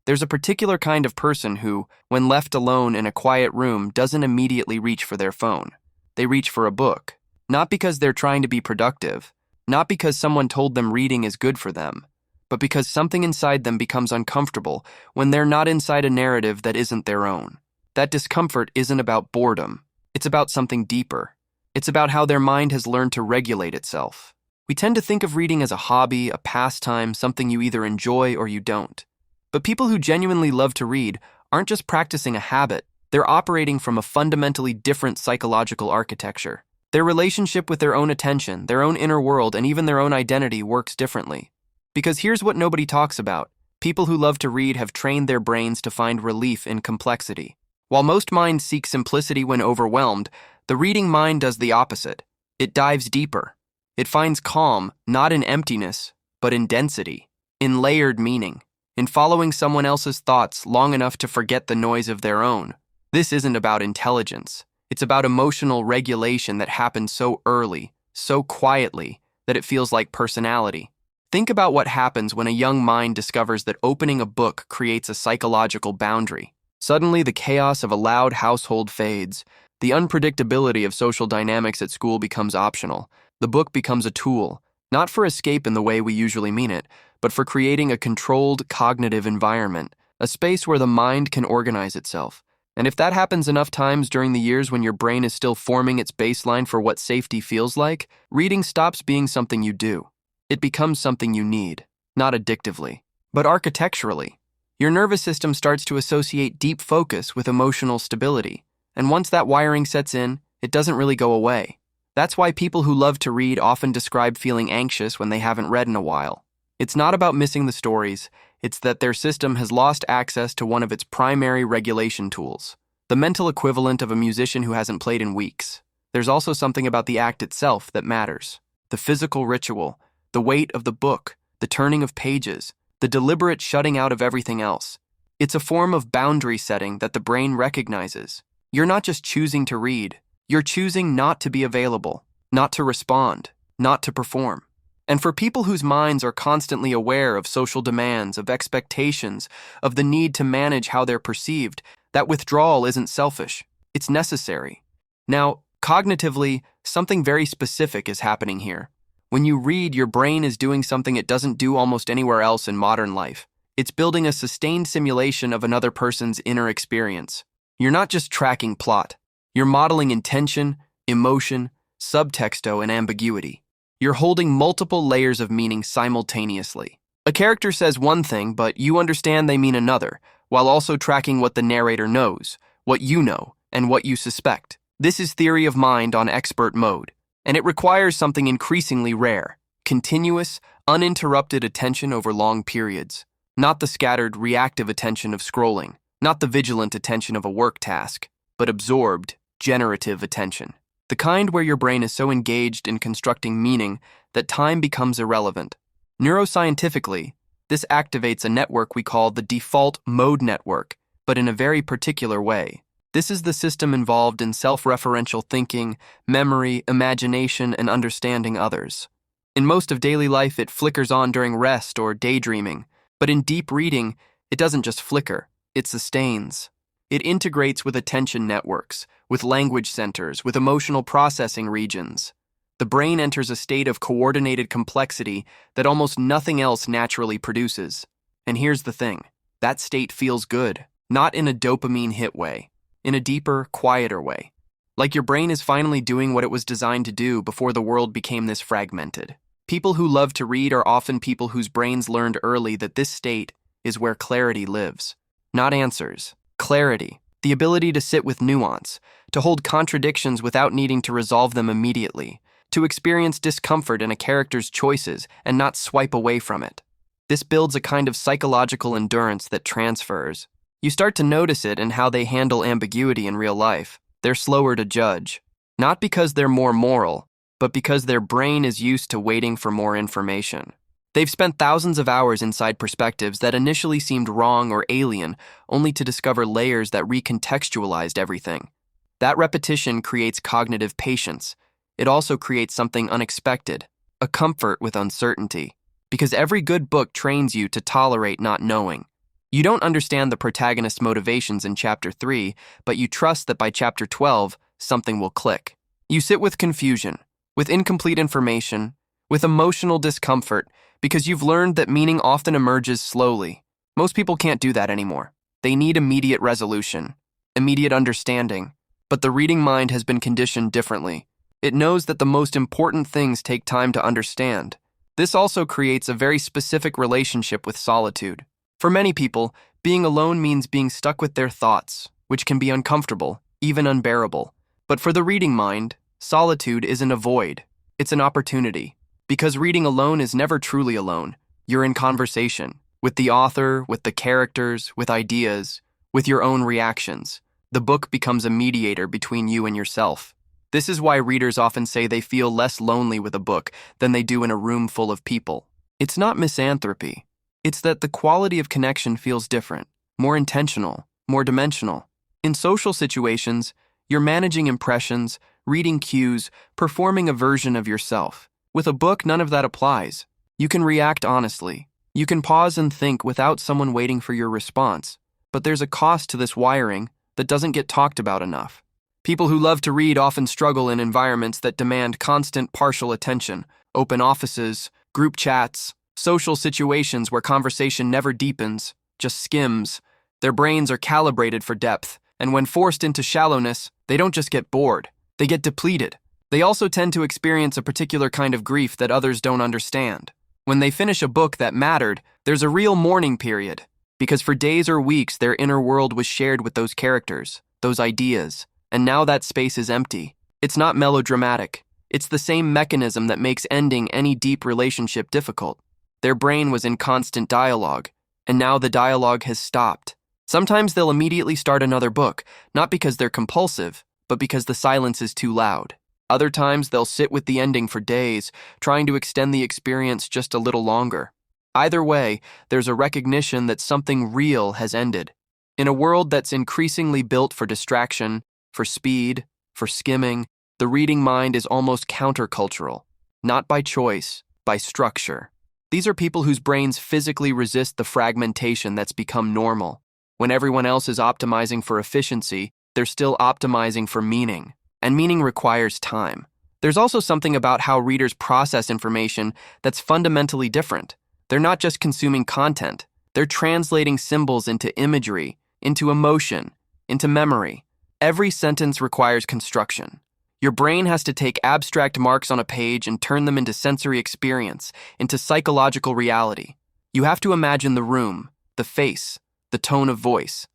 There's a particular kind of person who, when left alone in a quiet room, doesn't immediately reach for their phone. They reach for a book. Not because they're trying to be productive, not because someone told them reading is good for them, but because something inside them becomes uncomfortable when they're not inside a narrative that isn't their own. That discomfort isn't about boredom. It's about something deeper. It's about how their mind has learned to regulate itself. We tend to think of reading as a hobby, a pastime, something you either enjoy or you don't. But people who genuinely love to read aren't just practicing a habit, they're operating from a fundamentally different psychological architecture. Their relationship with their own attention, their own inner world, and even their own identity works differently. Because here's what nobody talks about. People who love to read have trained their brains to find relief in complexity. While most minds seek simplicity when overwhelmed, the reading mind does the opposite. It dives deeper. It finds calm, not in emptiness, but in density, in layered meaning, in following someone else's thoughts long enough to forget the noise of their own. This isn't about intelligence. It's about emotional regulation that happens so early, so quietly, that it feels like personality. Think about what happens when a young mind discovers that opening a book creates a psychological boundary. Suddenly, the chaos of a loud household fades. The unpredictability of social dynamics at school becomes optional. The book becomes a tool, not for escape in the way we usually mean it, but for creating a controlled cognitive environment, a space where the mind can organize itself. And if that happens enough times during the years when your brain is still forming its baseline for what safety feels like, reading stops being something you do. It becomes something you need, not addictively, but architecturally. Your nervous system starts to associate deep focus with emotional stability, and once that wiring sets in, it doesn't really go away. That's why people who love to read often describe feeling anxious when they haven't read in a while. It's not about missing the stories, it's that their system has lost access to one of its primary regulation tools, the mental equivalent of a musician who hasn't played in weeks. There's also something about the act itself that matters. The physical ritual, the weight of the book, the turning of pages, the deliberate shutting out of everything else. It's a form of boundary setting that the brain recognizes. You're not just choosing to read, you're choosing not to be available, not to respond, not to perform. And for people whose minds are constantly aware of social demands, of expectations, of the need to manage how they're perceived, that withdrawal isn't selfish. It's necessary. Now, cognitively, something very specific is happening here. When you read, your brain is doing something it doesn't do almost anywhere else in modern life. It's building a sustained simulation of another person's inner experience. You're not just tracking plot. You're modeling intention, emotion, subtexto, and ambiguity. You're holding multiple layers of meaning simultaneously. A character says one thing, but you understand they mean another, while also tracking what the narrator knows, what you know, and what you suspect. This is theory of mind on expert mode, and it requires something increasingly rare: continuous, uninterrupted attention over long periods. Not the scattered, reactive attention of scrolling, not the vigilant attention of a work task, but absorbed, generative attention. The kind where your brain is so engaged in constructing meaning that time becomes irrelevant. Neuroscientifically, this activates a network we call the default mode network, but in a very particular way. This is the system involved in self-referential thinking, memory, imagination, and understanding others. In most of daily life, it flickers on during rest or daydreaming, but in deep reading, it doesn't just flicker, it sustains. It integrates with attention networks, with language centers, with emotional processing regions. The brain enters a state of coordinated complexity that almost nothing else naturally produces. And here's the thing: that state feels good, not in a dopamine hit way, in a deeper, quieter way. Like your brain is finally doing what it was designed to do before the world became this fragmented. People who love to read are often people whose brains learned early that this state is where clarity lives. Not answers. Clarity, the ability to sit with nuance, to hold contradictions without needing to resolve them immediately, to experience discomfort in a character's choices and not swipe away from it. This builds a kind of psychological endurance that transfers. You start to notice it in how they handle ambiguity in real life. They're slower to judge, not because they're more moral, but because their brain is used to waiting for more information. They've spent thousands of hours inside perspectives that initially seemed wrong or alien, only to discover layers that recontextualized everything. That repetition creates cognitive patience. It also creates something unexpected, a comfort with uncertainty, because every good book trains you to tolerate not knowing. You don't understand the protagonist's motivations in chapter 3, but you trust that by chapter 12, something will click. You sit with confusion, with incomplete information, with emotional discomfort, because you've learned that meaning often emerges slowly. Most people can't do that anymore. They need immediate resolution, immediate understanding. But the reading mind has been conditioned differently. It knows that the most important things take time to understand. This also creates a very specific relationship with solitude. For many people, being alone means being stuck with their thoughts, which can be uncomfortable, even unbearable. But for the reading mind, solitude isn't a void. It's an opportunity. Because reading alone is never truly alone. You're in conversation with the author, with the characters, with ideas, with your own reactions. The book becomes a mediator between you and yourself. This is why readers often say they feel less lonely with a book than they do in a room full of people. It's not misanthropy. It's that the quality of connection feels different, more intentional, more dimensional. In social situations, you're managing impressions, reading cues, performing a version of yourself. With a book, none of that applies. You can react honestly. You can pause and think without someone waiting for your response. But there's a cost to this wiring that doesn't get talked about enough. People who love to read often struggle in environments that demand constant partial attention, open offices, group chats, social situations where conversation never deepens, just skims. Their brains are calibrated for depth, and when forced into shallowness, they don't just get bored, they get depleted. They also tend to experience a particular kind of grief that others don't understand. When they finish a book that mattered, there's a real mourning period, because for days or weeks their inner world was shared with those characters, those ideas, and now that space is empty. It's not melodramatic. It's the same mechanism that makes ending any deep relationship difficult. Their brain was in constant dialogue, and now the dialogue has stopped. Sometimes they'll immediately start another book, not because they're compulsive, but because the silence is too loud. Other times they'll sit with the ending for days, trying to extend the experience just a little longer. Either way, there's a recognition that something real has ended. In a world that's increasingly built for distraction, for speed, for skimming, the reading mind is almost countercultural. Not by choice, by structure. These are people whose brains physically resist the fragmentation that's become normal. When everyone else is optimizing for efficiency, they're still optimizing for meaning. And meaning requires time. There's also something about how readers process information that's fundamentally different. They're not just consuming content. They're translating symbols into imagery, into emotion, into memory. Every sentence requires construction. Your brain has to take abstract marks on a page and turn them into sensory experience, into psychological reality. You have to imagine the room, the face, the tone of voice.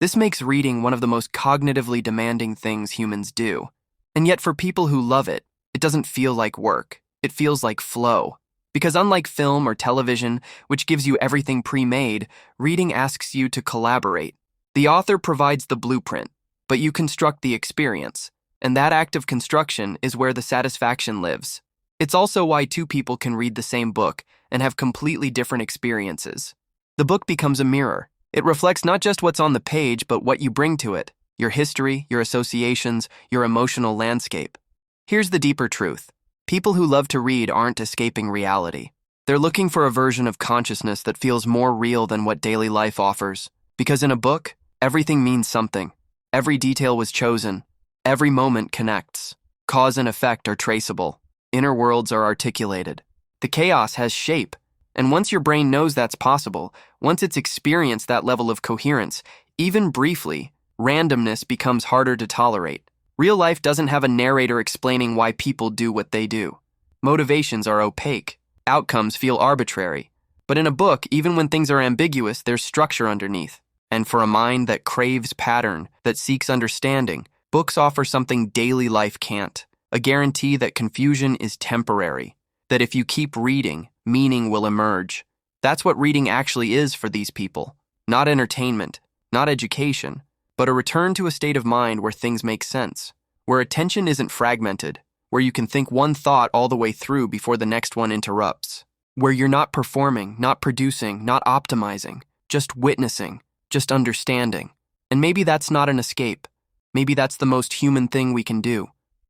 This makes reading one of the most cognitively demanding things humans do. And yet for people who love it, it doesn't feel like work. It feels like flow. Because unlike film or television, which gives you everything pre-made, reading asks you to collaborate. The author provides the blueprint, but you construct the experience. And that act of construction is where the satisfaction lives. It's also why two people can read the same book and have completely different experiences. The book becomes a mirror. It reflects not just what's on the page, but what you bring to it, your history, your associations, your emotional landscape. Here's the deeper truth. People who love to read aren't escaping reality. They're looking for a version of consciousness that feels more real than what daily life offers. Because in a book, everything means something. Every detail was chosen. Every moment connects. Cause and effect are traceable. Inner worlds are articulated. The chaos has shape. And once your brain knows that's possible, once it's experienced that level of coherence, even briefly, randomness becomes harder to tolerate. Real life doesn't have a narrator explaining why people do what they do. Motivations are opaque. Outcomes feel arbitrary. But in a book, even when things are ambiguous, there's structure underneath. And for a mind that craves pattern, that seeks understanding, books offer something daily life can't. A guarantee that confusion is temporary. That if you keep reading, meaning will emerge. That's what reading actually is for these people. Not entertainment, not education, but a return to a state of mind where things make sense, where attention isn't fragmented, where you can think one thought all the way through before the next one interrupts, where you're not performing, not producing, not optimizing, just witnessing, just understanding. And maybe that's not an escape. Maybe that's the most human thing we can do.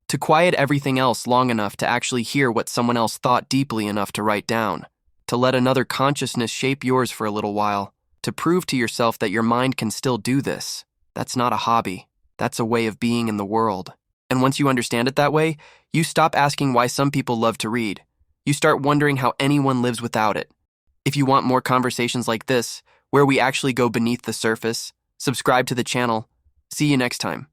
To quiet everything else long enough to actually hear what someone else thought deeply enough to write down. To let another consciousness shape yours for a little while. To to prove to yourself that your mind can still do this. That's not a hobby. That's a way of being in the world. And once you understand it that way, you stop asking why some people love to read. You start wondering how anyone lives without it. If you want more conversations like this, where we actually go beneath the surface, subscribe to the channel. See you next time.